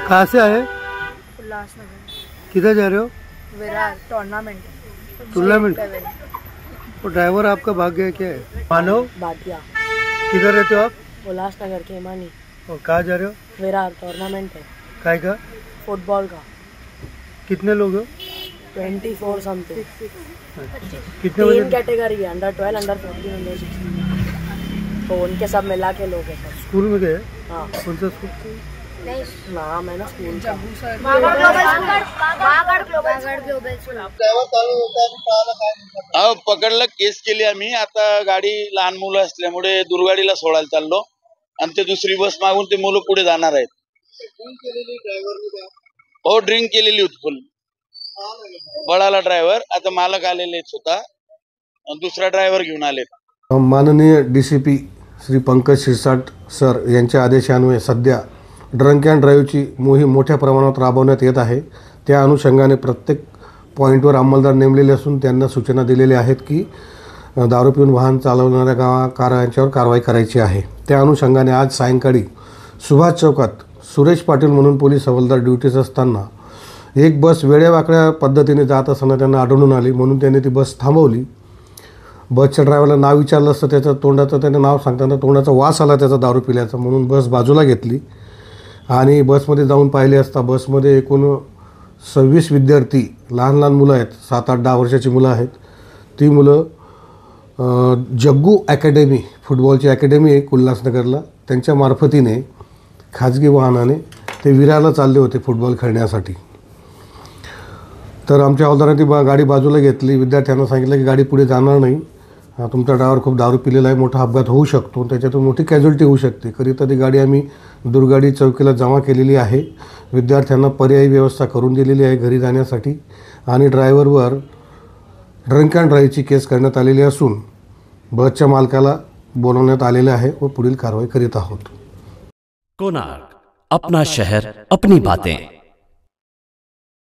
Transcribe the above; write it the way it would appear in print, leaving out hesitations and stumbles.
कहाँ से आए? उल्लासनगर। किधर जा रहे हो? विरार टूर्नामेंट। टूर्नामेंट? वो ड्राइवर आपका भाग गया क्या है? मानव भाटिया। किधर रहते हो आप? उल्लासनगर के मानी। और कहाँ जा रहे हो? विरार टूर्नामेंट है काय का? फुटबॉल का। कितने लोग हो? 24 समथिंग। कितने बजे? 3 कैटेगरी है, अंडर 12, अंडर 14, अंडर 16, तो उनके सब मिला के लोग हैं सब। स्कूल में गए? हाँ। कौन सा स्कूल? नाम है ना स्कूल का। अहो पकडलं, केस केली आम्ही। आता गाडी लहान मुलं असल्यामुळे दुर्गाडीला सोडायला चाललो आणि ते दुसरी बस मागून ते मुलं पुढे जाणार आहेत. हो, ड्रिंक केलेली होती फुल. बळाला ड्रायव्हर, आता मालक आलेले आहेत स्वतः, दुसरा ड्रायव्हर घेऊन आले. माननीय DCP श्री पंकज शिरसाट सर यांच्या आदेशान्वये सध्या ड्रंक अँड ड्राईव्हची मोहीम मोठ्या प्रमाणात राबवण्यात येत आहे. त्या अनुषंगाने प्रत्येक पॉईंटवर अंमलदार नेमलेले असून त्यांना सूचना दिलेल्या आहेत की दारू पिऊन वाहन चालवणाऱ्या कारवायांच्यावर कारवाई करायची आहे. त्या अनुषंगाने आज सायंकाळी सुभाष चौकात सुरेश पाटील म्हणून पोलीस हवालदार ड्युटीस असताना एक बस वेड्यावाकड्या पद्धतीने जात असताना त्यांना आढळून आली, म्हणून त्यांनी ती बस थांबवली. बसच्या ड्रायव्हरला नाव विचारलं असतं, त्याचं तोंडाचं त्याने नाव सांगताना तोंडाचा वास आला त्याचा दारू पिल्याचा, म्हणून बस बाजूला घेतली आणि बसमध्ये जाऊन पाहिले असता बसमध्ये एकूण 26 विद्यार्थी, लहान लहान मुलं आहेत, 7, 8, 10 वर्षाची मुलं आहेत. ती मुलं जग्गू अकॅडमी, फुटबॉलची अकॅडमी आहे उल्हासनगरला, त्यांच्या मार्फतीने खाजगी वाहनाने ते विरारला चालले होते फुटबॉल खेळण्यासाठी. तर आमच्या हवालदारांनी गाडी बाजूला घेतली. विद्यार्थ्यांना सांगितलं की गाडी पुढे जाणार नाही, तुमचा ड्रायव्हर खूप दारू पिलेला आहे, मोठा अपघात होऊ शकतो, त्याच्यातून मोठी कॅज्युअल्टी होऊ शकते. करिता ती गाडी आम्ही दुर्गाडी चौकीला जमा केलेली आहे. विद्यार्थ्यांना पर्यायी व्यवस्था करून दिलेली आहे घरी जाण्यासाठी आणि ड्रायव्हरवर ड्रंक अँड ड्राईव्हची केस करण्यात आलेली असून बसच्या मालकाला बोलवण्यात आलेले आहे व पुढील कारवाई करीत आहोत. कोणार्क, अपना शहर अपनी बातें.